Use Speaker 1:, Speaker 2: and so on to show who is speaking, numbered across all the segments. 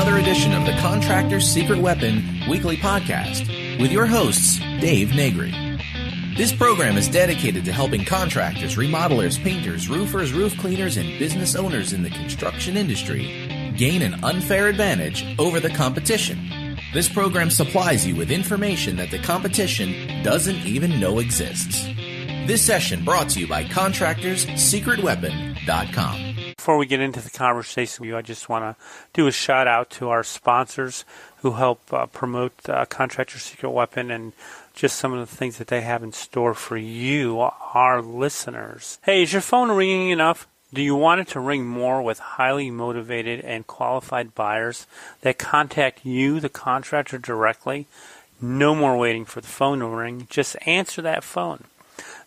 Speaker 1: another edition of the Contractors' Secret Weapon weekly podcast with your hosts, Dave Negri. This program is dedicated to helping contractors, remodelers, painters, roofers, roof cleaners, and business owners in the construction industry gain an unfair advantage over the competition. This program supplies you with information that the competition doesn't even know exists. This session brought to you by ContractorsSecretWeapon.com.
Speaker 2: Before we get into the conversation with you, I just want to do a shout out to our sponsors who help promote Contractors' Secret Weapon and just some of the things that they have in store for you, our listeners. Hey, is your phone ringing enough? Do you want it to ring more with highly motivated and qualified buyers that contact you, the contractor, directly? No more waiting for the phone to ring. Just answer that phone.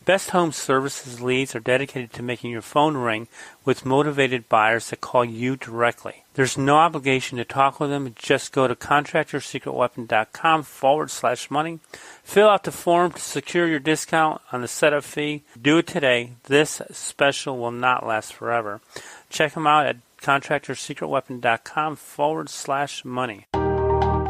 Speaker 2: Best Home Services leads are dedicated to making your phone ring with motivated buyers that call you directly. There's no obligation to talk with them. Just go to ContractorsSecretWeapon.com/money. Fill out the form to secure your discount on the setup fee. Do it today. This special will not last forever. Check them out at ContractorsSecretWeapon.com/money.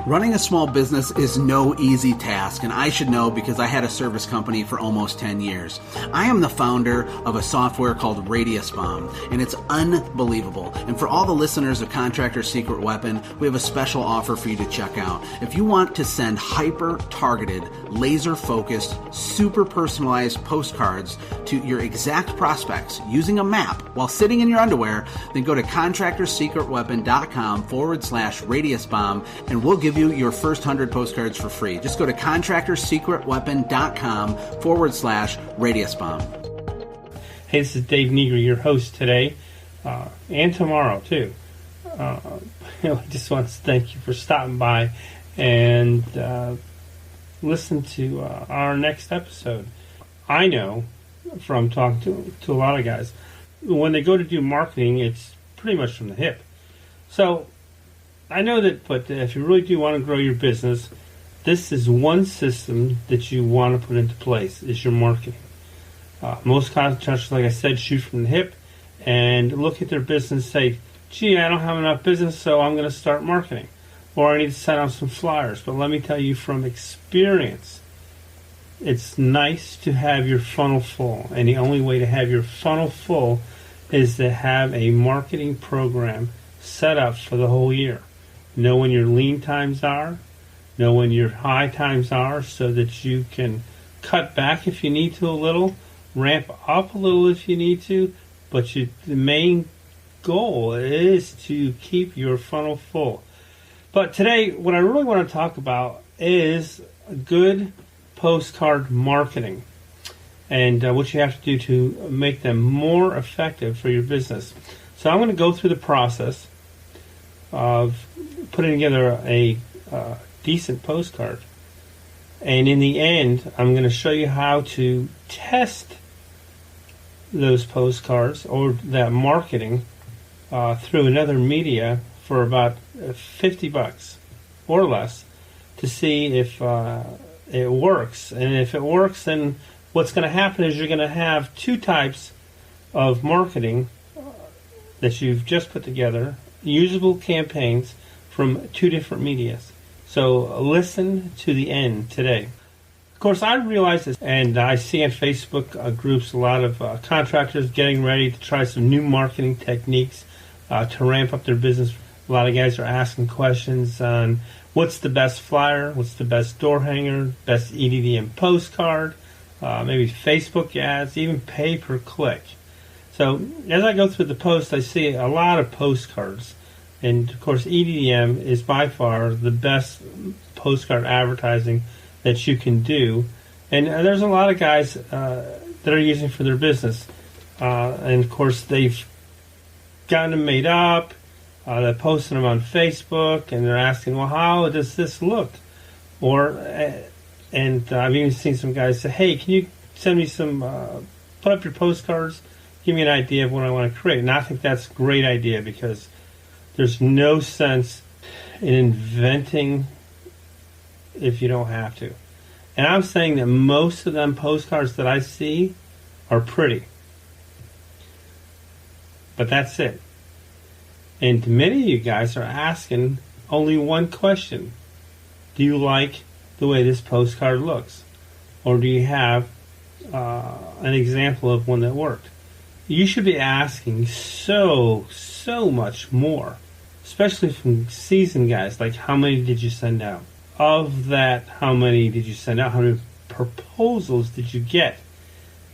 Speaker 3: Running a small business is no easy task, and I should know because I had a service company for almost 10 years. I am the founder of a software called Radius Bomb, and it's unbelievable. And for all the listeners of Contractor's Secret Weapon, we have a special offer for you to check out. If you want to send hyper-targeted, laser-focused, super personalized postcards to your exact prospects using a map while sitting in your underwear, then go to ContractorSecretWeapon.com/Radius Bomb, and we'll give you your first 100 postcards for free. Just go to ContractorSecretWeapon.com/Radius Bomb.
Speaker 2: Hey, this is Dave Negri, your host today, and tomorrow too. I just want to thank you for stopping by and listen to our next episode. I know from talking to a lot of guys, when they go to do marketing, it's pretty much from the hip. So I know that, but if you really do want to grow your business, this is one system that you want to put into place, is your marketing. Most contractors, like I said, shoot from the hip and look at their business and say, gee, I don't have enough business, so I'm going to start marketing. Or I need to send out some flyers. But let me tell you from experience, it's nice to have your funnel full. And the only way to have your funnel full is to have a marketing program set up for the whole year. Know when your lean times are, know when your high times are, so that you can cut back if you need to a little, ramp up a little if you need to, but the main goal is to keep your funnel full. But today, what I really want to talk about is good postcard marketing and what you have to do to make them more effective for your business. So I'm going to go through the process of putting together a decent postcard, and in the end I'm going to show you how to test those postcards or that marketing through another media for about $50 or less to see if it works. And if it works, then what's going to happen is you're going to have two types of marketing that you've just put together, usable campaigns from two different medias. So listen to the end today. Of course, I realize this, and I see on Facebook groups a lot of contractors getting ready to try some new marketing techniques to ramp up their business. A lot of guys are asking questions on what's the best flyer, what's the best door hanger, best EDDM postcard, maybe Facebook ads, even pay-per-click. So as I go through the post, I see a lot of postcards. And, of course, EDDM is by far the best postcard advertising that you can do. And there's a lot of guys that are using for their business. And, of course, they've gotten them made up. They're posting them on Facebook, and they're asking, well, how does this look? And I've even seen some guys say, hey, can you send me some, put up your postcards, give me an idea of what I want to create. And I think that's a great idea because there's no sense in inventing if you don't have to. And I'm saying that most of them postcards that I see are pretty. But that's it. And many of you guys are asking only one question. Do you like the way this postcard looks? Or do you have an example of one that worked? You should be asking so much more, especially from seasoned guys, like how many did you send out? Of that, how many did you send out? How many proposals did you get?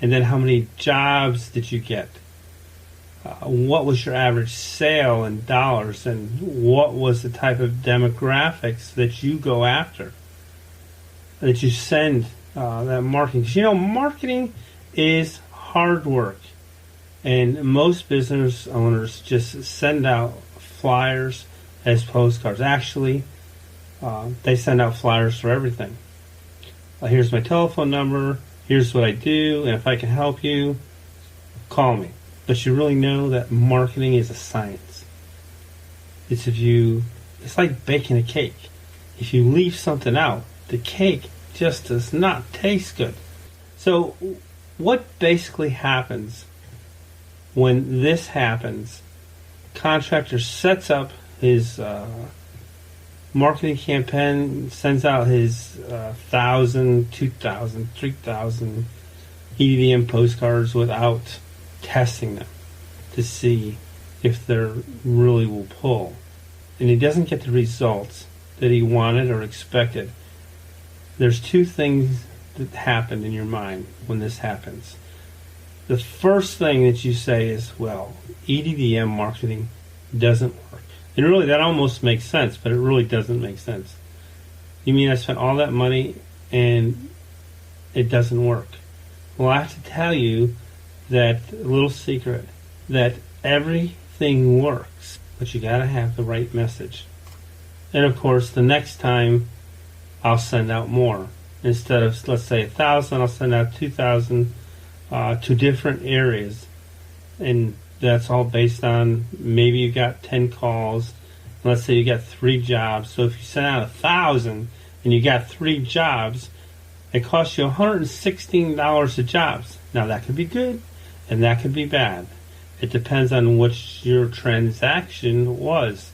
Speaker 2: And then how many jobs did you get? What was your average sale in dollars? And what was the type of demographics that you go after? That you send that marketing? Because marketing is hard work. And most business owners just send out flyers as postcards. Actually, they send out flyers for everything. Here's my telephone number. Here's what I do. And if I can help you, call me. But you really know that marketing is a science. It's like baking a cake. If you leave something out, the cake just does not taste good. So what basically happens when this happens? Contractor sets up his marketing campaign, sends out his 1,000, 2,000, 3,000 EDM postcards without testing them to see if they really will pull. And he doesn't get the results that he wanted or expected. There's two things that happen in your mind when this happens. The first thing that you say is, well, EDM marketing doesn't work. And really, that almost makes sense, but it really doesn't make sense. You mean I spent all that money and it doesn't work? Well, I have to tell you that little secret, that everything works, but you got to have the right message. And of course, the next time I'll send out more. Instead of, let's say, 1,000, I'll send out 2,000 to different areas. And that's all based on maybe you got 10 calls. Let's say you got 3 jobs. So if you send out 1,000 and you got 3 jobs, it costs you $116 a jobs. Now that could be good and that could be bad. It depends on what your transaction was.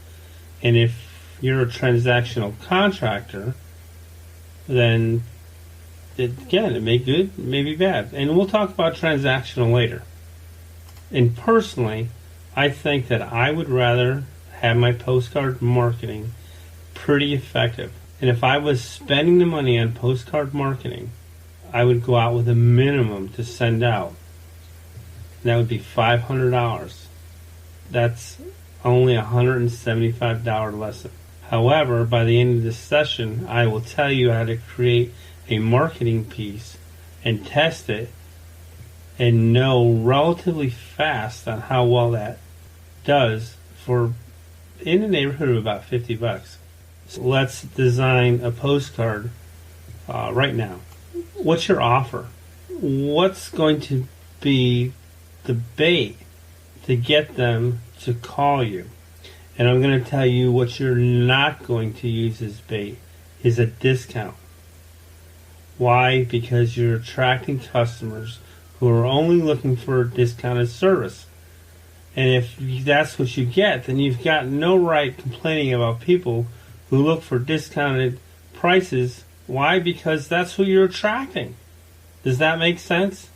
Speaker 2: And if you're a transactional contractor, then it may be good, it may be bad. And we'll talk about transactional later. And personally, I think that I would rather have my postcard marketing pretty effective. And if I was spending the money on postcard marketing, I would go out with a minimum to send out. And that would be $500. That's only a $175 lesson. However, by the end of this session, I will tell you how to create a marketing piece and test it and know relatively fast on how well that does for in the neighborhood of about $50. So let's design a postcard right now. What's your offer? What's going to be the bait to get them to call you? And I'm going to tell you what you're not going to use as bait is a discount. Why? Because you're attracting customers who are only looking for a discounted service. And if that's what you get, then you've got no right complaining about people who look for discounted prices. Why? Because that's who you're attracting. Does that make sense?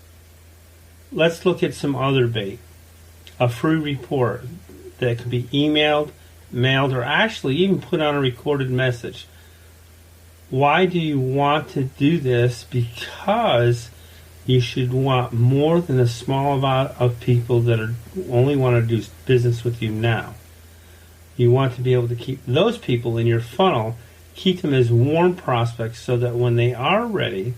Speaker 2: Let's look at some other bait. A free report that could be emailed, mailed, or actually even put on a recorded message. Why do you want to do this? Because you should want more than a small amount of people that only want to do business with you now. You want to be able to keep those people in your funnel, keep them as warm prospects so that when they are ready,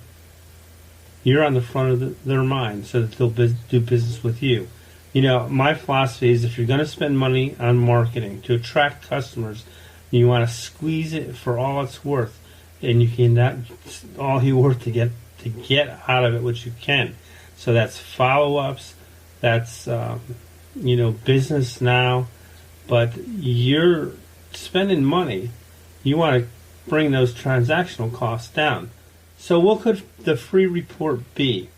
Speaker 2: you're on the front of their mind so that they'll do business with you. You know, my philosophy is if you're going to spend money on marketing to attract customers, you want to squeeze it for all it's worth, and you cannot all you're worth to get out of it what you can. So that's follow-ups, that's business now, but you're spending money. You want to bring those transactional costs down. So what could the free report be?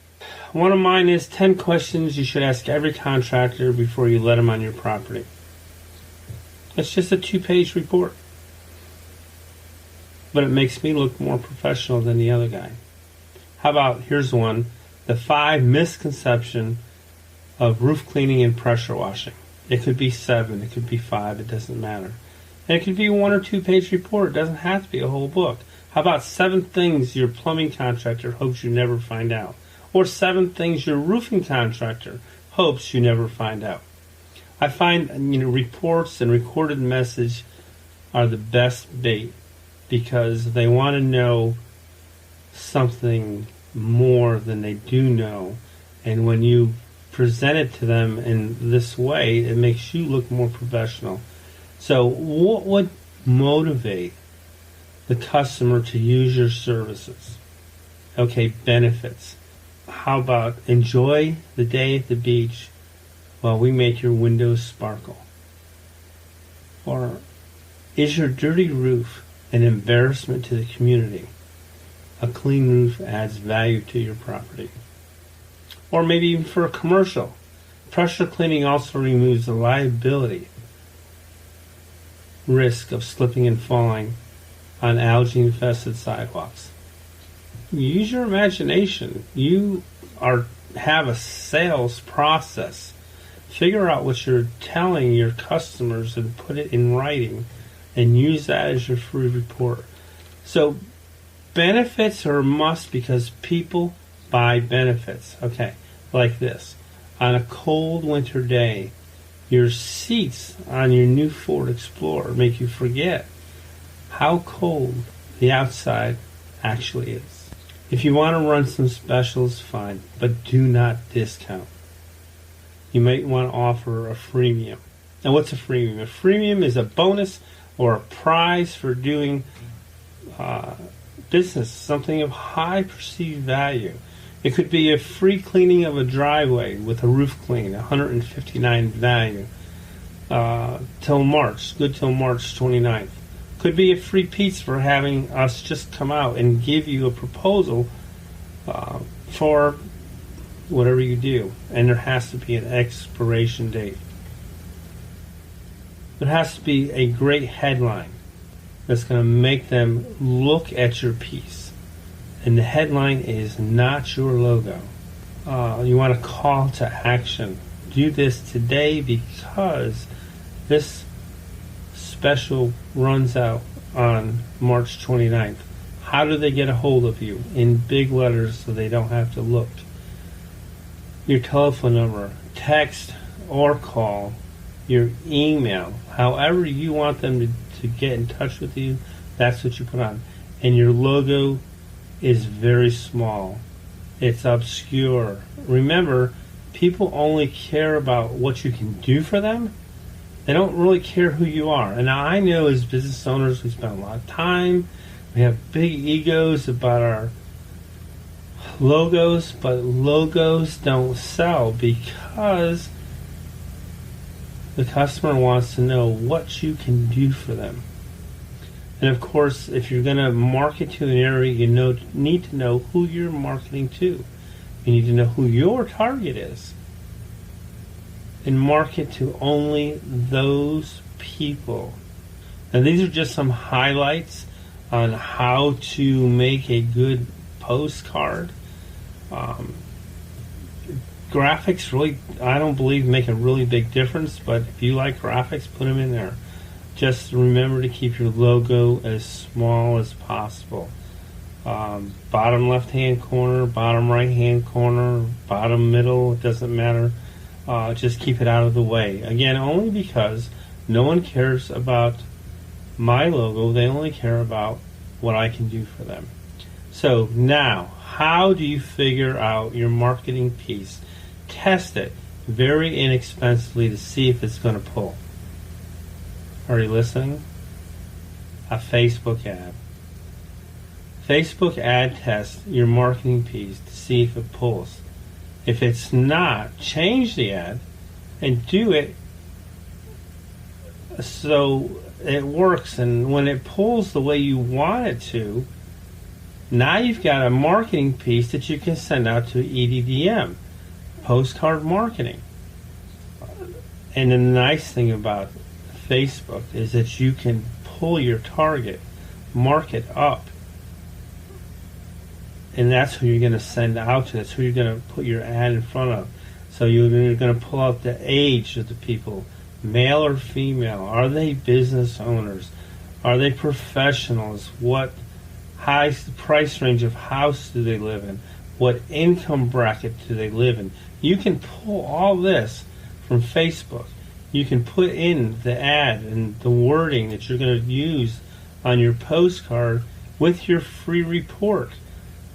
Speaker 2: One of mine is 10 questions you should ask every contractor before you let them on your property. It's just a 2-page report. but it makes me look more professional than the other guy. How about, here's one, the 5 misconceptions of roof cleaning and pressure washing. It could be 7, it could be 5, it doesn't matter. And it could be a 1 or 2 page report. It doesn't have to be a whole book. How about 7 things your plumbing contractor hopes you never find out? Or 7 things your roofing contractor hopes you never find out? I find, reports and recorded message are the best bait because they want to know something more than they do know. And when you present it to them in this way, it makes you look more professional. So what would motivate the customer to use your services? Okay, benefits. How about enjoy the day at the beach while we make your windows sparkle? Or is your dirty roof an embarrassment to the community? A clean roof adds value to your property. Or maybe even for a commercial. Pressure cleaning also removes the liability risk of slipping and falling on algae-infested sidewalks. Use your imagination. You have a sales process. Figure out what you're telling your customers and put it in writing and use that as your free report. So benefits are a must because people buy benefits. Okay, like this. On a cold winter day, your seats on your new Ford Explorer make you forget how cold the outside actually is. If you want to run some specials, fine, but do not discount. You might want to offer a freemium. Now, what's a freemium? A freemium is a bonus or a prize for doing business, something of high perceived value. It could be a free cleaning of a driveway with a roof clean, $159 value, till March, good till March 29th. Could be a free pizza for having us just come out and give you a proposal for whatever you do. And there has to be an expiration date. There has to be a great headline that's going to make them look at your piece. And the headline is not your logo. You want a call to action. Do this today because this special runs out on March 29th. How do they get a hold of you? In big letters so they don't have to look. Your telephone number, text or call, your email, however you want them to get in touch with you, that's what you put on. And your logo is very small. It's obscure. Remember, people only care about what you can do for them. They don't really care who you are. And now I know as business owners, we spend a lot of time. We have big egos about our logos, but logos don't sell because the customer wants to know what you can do for them. And of course, if you're going to market to an area, you need to know who you're marketing to. You need to know who your target is. And market to only those people. And these are just some highlights on how to make a good postcard. Graphics really, I don't believe, make a really big difference, but if you like graphics, put them in there. Just remember to keep your logo as small as possible. Bottom left-hand corner, bottom right-hand corner, bottom middle, it doesn't matter. Just keep it out of the way. Again, only because no one cares about my logo. They only care about what I can do for them. So now, how do you figure out your marketing piece? Test it very inexpensively to see if it's going to pull. Are you listening? A Facebook ad. Facebook ad test your marketing piece to see if it pulls. If it's not, change the ad and do it so it works. And when it pulls the way you want it to, now you've got a marketing piece that you can send out to EDDM, postcard marketing. And the nice thing about Facebook is that you can pull your target mark it up. And that's who you're going to send out to. That's who you're going to put your ad in front of. So you're going to pull out the age of the people, male or female. Are they business owners? Are they professionals? What price range of house do they live in? What income bracket do they live in? You can pull all this from Facebook. You can put in the ad and the wording that you're going to use on your postcard with your free report.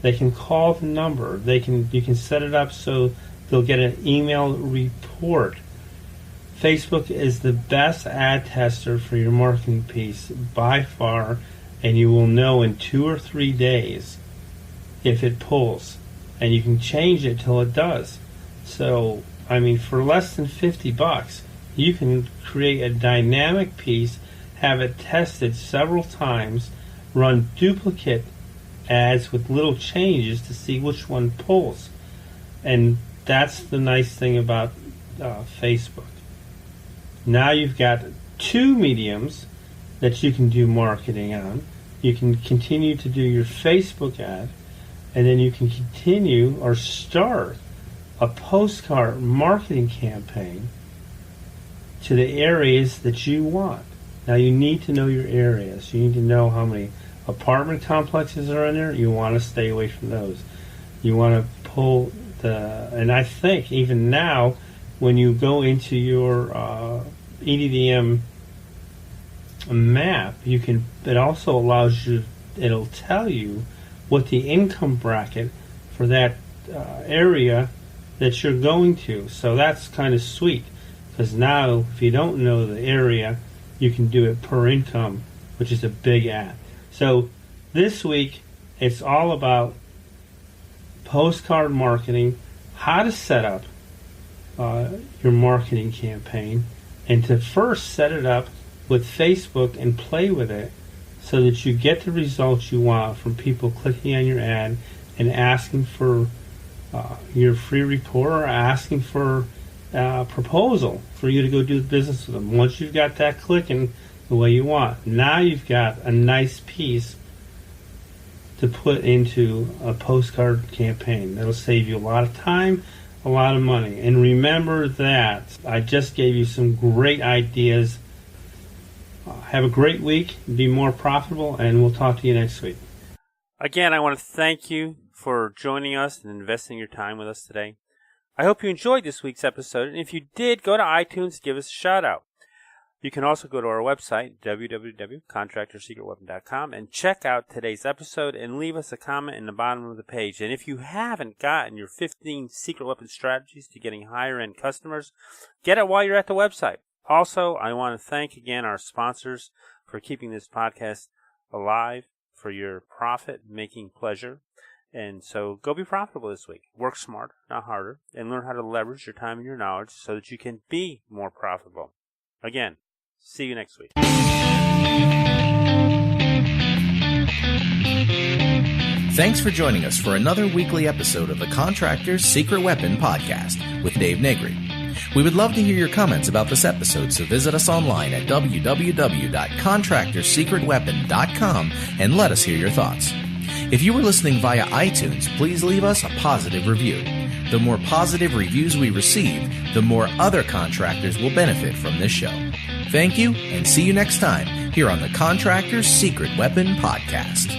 Speaker 2: They can call the number. You can set it up so they'll get an email report. Facebook is the best ad tester for your marketing piece by far, and you will know in 2 or 3 days if it pulls. And you can change it till it does. So, for less than $50, you can create a dynamic piece, have it tested several times, run duplicate ads with little changes to see which one pulls. And that's the nice thing about Facebook. Now you've got 2 mediums that you can do marketing on. You can continue to do your Facebook ad, and then you can continue or start a postcard marketing campaign to the areas that you want. Now you need to know your areas. You need to know how many apartment complexes are in there. You want to stay away from those. You want to pull and I think even now when you go into your EDDM map, it also allows you, it'll tell you what the income bracket for that area that you're going to. So that's kind of sweet, because now if you don't know the area, you can do it per income, which is a big ad. So this week it's all about postcard marketing, how to set up your marketing campaign, and to first set it up with Facebook and play with it so that you get the results you want from people clicking on your ad and asking for your free report or asking for a proposal for you to go do business with them. Once you've got that clicking the way you want, now you've got a nice piece to put into a postcard campaign. That'll save you a lot of time, a lot of money. And remember that I just gave you some great ideas. Have a great week, be more profitable, and we'll talk to you next week.
Speaker 4: Again, I want to thank you for joining us and investing your time with us today. I hope you enjoyed this week's episode, and if you did, go to iTunes and give us a shout out. You can also go to our website, www.contractorsecretweapon.com, and check out today's episode and leave us a comment in the bottom of the page. And if you haven't gotten your 15 secret weapon strategies to getting higher-end customers, get it while you're at the website. Also, I want to thank again our sponsors for keeping this podcast alive for your profit-making pleasure. And so go be profitable this week. Work smarter, not harder, and learn how to leverage your time and your knowledge so that you can be more profitable. Again, see you next week.
Speaker 1: Thanks for joining us for another weekly episode of the Contractors Secret Weapon Podcast with Dave Negri. We would love to hear your comments about this episode, so visit us online at www.contractorsecretweapon.com and let us hear your thoughts. If you were listening via iTunes, please leave us a positive review. The more positive reviews we receive, the more other contractors will benefit from this show. Thank you, and see you next time here on the Contractors Secret Weapon Podcast.